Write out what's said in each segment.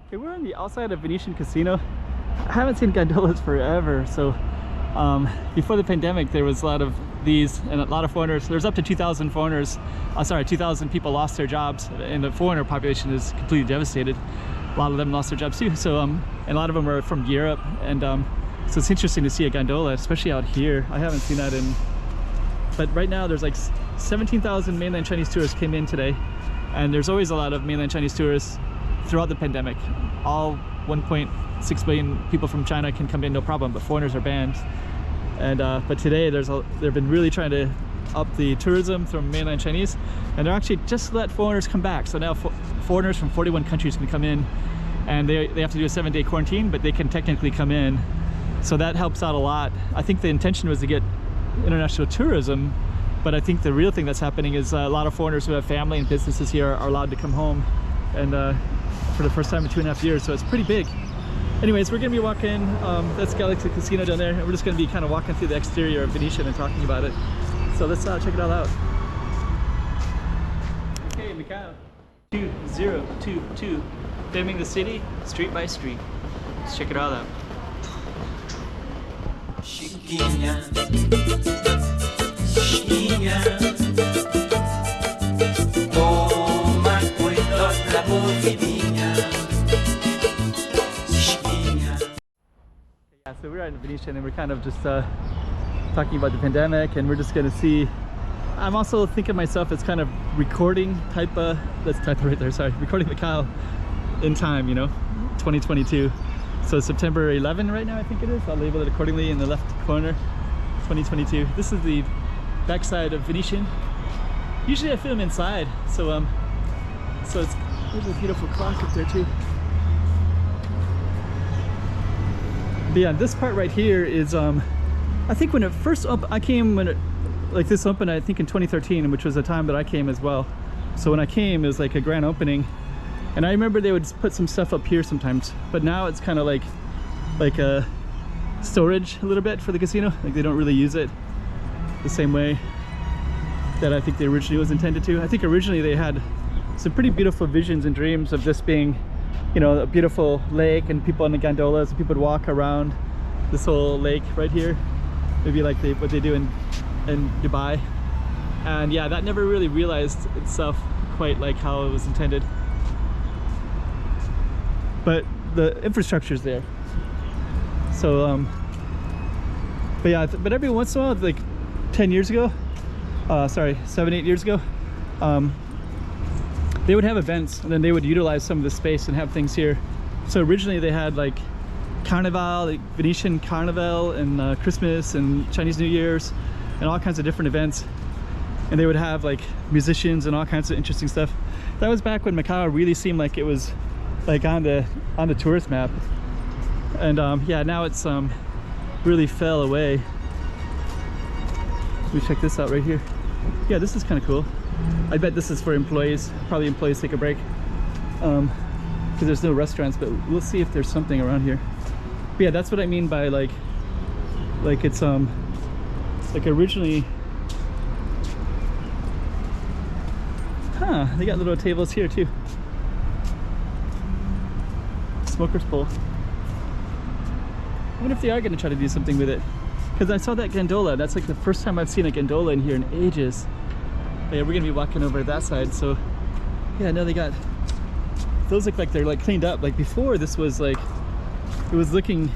Okay, we're on the outside of Venetian Casino. I haven't seen gondolas forever, so before the pandemic there was a lot of these and a lot of foreigners. There's up to 2,000 foreigners, 2,000 people lost their jobs, and the foreigner population is completely devastated. A lot of them lost their jobs too, so and a lot of them are from Europe, and so it's interesting to see a gondola, especially out here. I haven't seen that but right now there's like 17,000 mainland Chinese tourists came in today, and there's always a lot of mainland Chinese tourists throughout the pandemic. All 1.6 billion people from China can come in, no problem, but foreigners are banned. And but today they've been really trying to up the tourism from mainland Chinese, and they're actually just let foreigners come back. So now foreigners from 41 countries can come in, and they have to do a 7-day quarantine, but they can technically come in. So that helps out a lot. I think the intention was to get international tourism, but I think the real thing that's happening is a lot of foreigners who have family and businesses here are allowed to come home, and for the first time in 2.5 years, so it's pretty big. Anyways, we're gonna be walking, that's Galaxy Casino down there, and we're just gonna be kind of walking through the exterior of Venetian and talking about it. So let's check it all out. Okay, Macau 2022, filming the city street by street. Let's check it all out. Chiquinha, chiquinha, toma cuidado da movidinha. Yeah, so we're at Venetian and we're kind of just talking about the pandemic, and we're just gonna see. I'm also thinking of myself as kind of recording Taipa, that's Taipa right there, sorry, recording Macau in time, you know, 2022. So September 11 right now, I think it is. I'll label it accordingly in the left corner, 2022. This is the backside of Venetian. Usually I film inside, so there's a beautiful clock up there too. But yeah, this part right here is I think when it first opened, I came when it like this opened, I think in 2013, which was the time that I came as well. So when I came, it was like a grand opening, and I remember they would put some stuff up here sometimes, but now it's kind of like a storage a little bit for the casino. Like they don't really use it the same way that I think they originally was intended to. I think originally they had some pretty beautiful visions and dreams of this being, you know, a beautiful lake and people on the gondolas, and people would walk around this whole lake right here, maybe like what they do in Dubai. And yeah, that never really realized itself quite like how it was intended, but the infrastructure is there. So but yeah, but every once in a while, like 10 years ago, 7-8 years ago, they would have events, and then they would utilize some of the space and have things here. So originally they had like Carnival, like Venetian Carnival, and Christmas and Chinese New Year's, and all kinds of different events. And they would have like musicians and all kinds of interesting stuff. That was back when Macau really seemed like it was like on the tourist map. And yeah, now it's really fell away. Let me check this out right here. Yeah, this is kind of cool. I bet this is for employees. Probably employees take a break, because there's no restaurants, but we'll see if there's something around here. But yeah, that's what I mean by like it's like originally, they got little tables here too. Smoker's pole. I wonder if they are going to try to do something with it, because I saw that gondola. That's like the first time I've seen a gondola in here in ages. But yeah, we're gonna be walking over that side. So yeah, no, they got those, look like they're like cleaned up. Like before, this was like, it was looking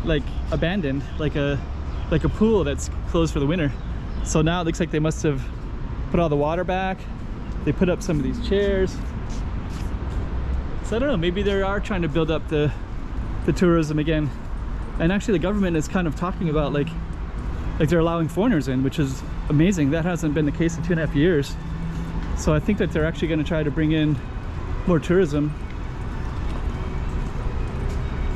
like abandoned, like a pool that's closed for the winter. So now it looks like they must have put all the water back. They put up some of these chairs. So I don't know, maybe they are trying to build up the tourism again. And actually the government is kind of talking about like they're allowing foreigners in, which is amazing. That hasn't been the case in 2.5 years. So I think that they're actually going to try to bring in more tourism.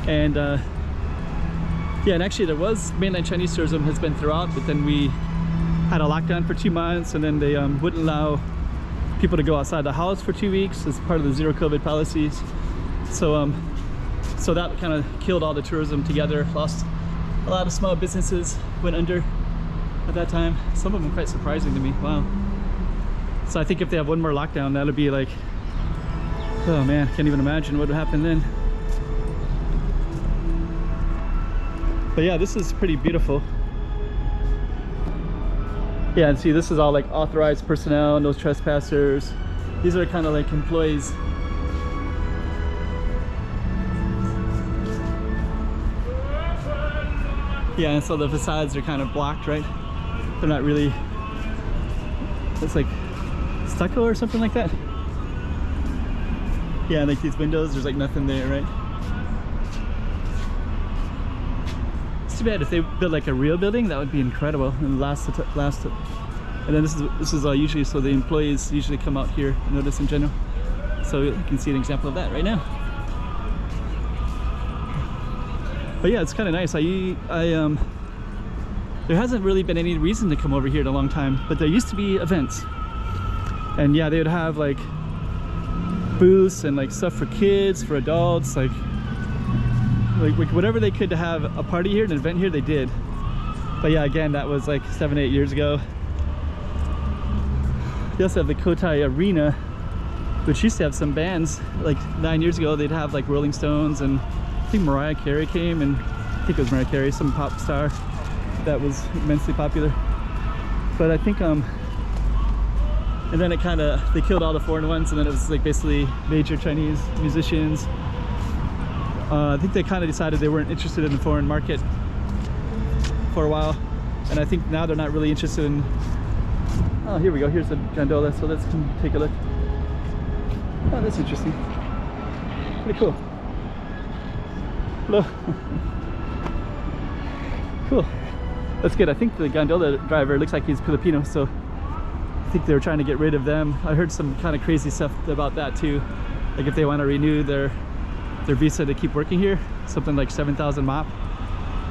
And yeah, and actually there was mainland Chinese tourism has been throughout, but then we had a lockdown for 2 months, and then they wouldn't allow people to go outside the house for 2 weeks as part of the zero COVID policies. So so that kind of killed all the tourism together. Lost a lot of small businesses, went under at that time. Some of them quite surprising to me. Wow. So I think if they have one more lockdown, that'll be like Oh man, can't even imagine what would happen then. But yeah, this is pretty beautiful. Yeah, and see, this is all like authorized personnel, no trespassers. These are kind of like employees. Yeah, and so the facades are kind of blocked, right? They're not really, it's like stucco or something like that. Yeah, like these windows, there's like nothing there, right? It's too bad. If they built like a real building, that would be incredible and last. And then this is usually, so the employees usually come out here, notice in general. So you can see an example of that right now. But yeah, it's kind of nice. There hasn't really been any reason to come over here in a long time, but there used to be events. And yeah, they would have like booths and like stuff for kids, for adults, like whatever they could to have a party here, an event here, they did. But yeah, again, that was like 7-8 years ago. They also have the Cotai Arena, which used to have some bands. Like 9 years ago, they'd have like Rolling Stones, and I think Mariah Carey came, and I think it was Mariah Carey, some pop star that was immensely popular. But I think and then it kind of, they killed all the foreign ones, and then it was like basically major Chinese musicians. I think they kind of decided they weren't interested in the foreign market for a while, and I think now they're not really interested in. Oh, here we go. Here's the gondola, so let's take a look. Oh, that's interesting. Pretty cool. Hello. Cool. That's good. I think the gondola driver looks like he's Filipino, so I think they were trying to get rid of them. I heard some kind of crazy stuff about that too. Like if they want to renew their visa to keep working here, something like 7,000 MOP,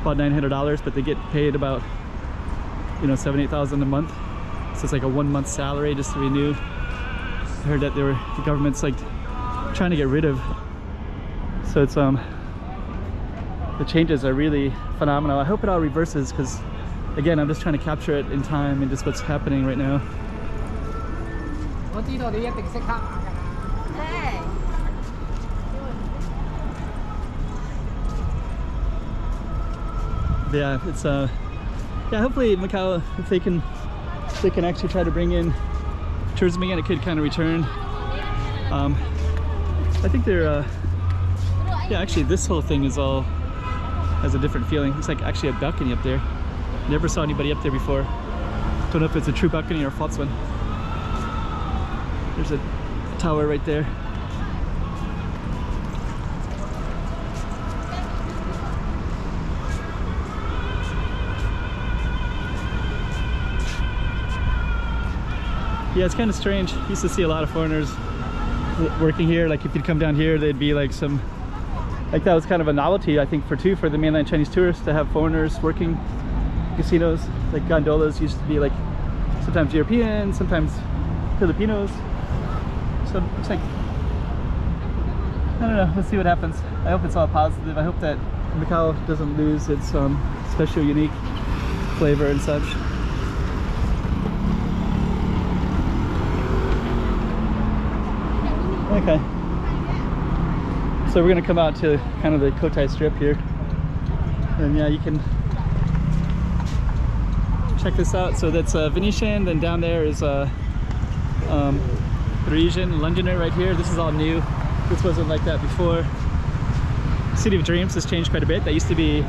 about $900, but they get paid about, you know, 7,000-8,000 a month. So it's like a 1 month salary just to renew. I heard that the government's like trying to get rid of. So it's the changes are really phenomenal. I hope it all reverses, because again, I'm just trying to capture it in time and just what's happening right now. Yeah, it's yeah, hopefully Macau, if they can actually try to bring in tourism again, it could kind of return. I think they're yeah, actually this whole thing is all has a different feeling. It's like actually a balcony up there. Never saw anybody up there before. Don't know if it's a true balcony or a false one. There's a tower right there. Yeah, it's kind of strange. Used to see a lot of foreigners working here. Like if you'd come down here, they'd be like some, like that was kind of a novelty, I think, for the mainland Chinese tourists to have foreigners working casinos. Like gondolas used to be like sometimes Europeans, sometimes Filipinos. So it's like, I don't know, let's see what happens. I hope it's all positive. I hope that Macau doesn't lose its special, unique flavor and such. Okay, so we're gonna come out to kind of the Cotai Strip here, and yeah, you can check this out. So that's Venetian, then down there is Parisian, Londoner right here. This is all new. This wasn't like that before. City of Dreams has changed quite a bit. That used to be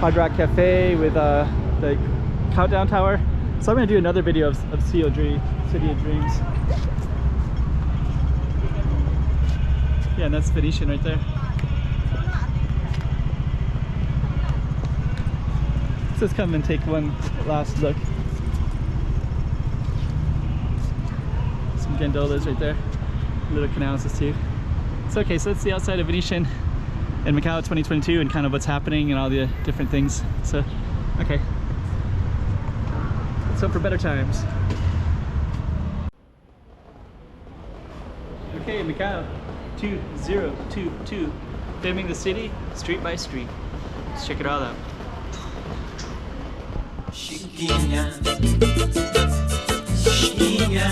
Hard Rock Cafe with the Countdown Tower. So I'm gonna do another video of City of Dreams. Yeah, and that's Venetian right there. Let's just come and take one last look. Some gondolas right there. Little canals too. So okay, so that's the outside of Venetian in Macau 2022 and kind of what's happening and all the different things. So, okay. Let's hope for better times. Okay, Macau 2022. Filming the city, street by street. Let's check it all out. Chiquinha, chiquinha,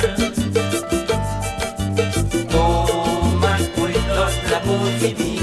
toma cuidado. baby.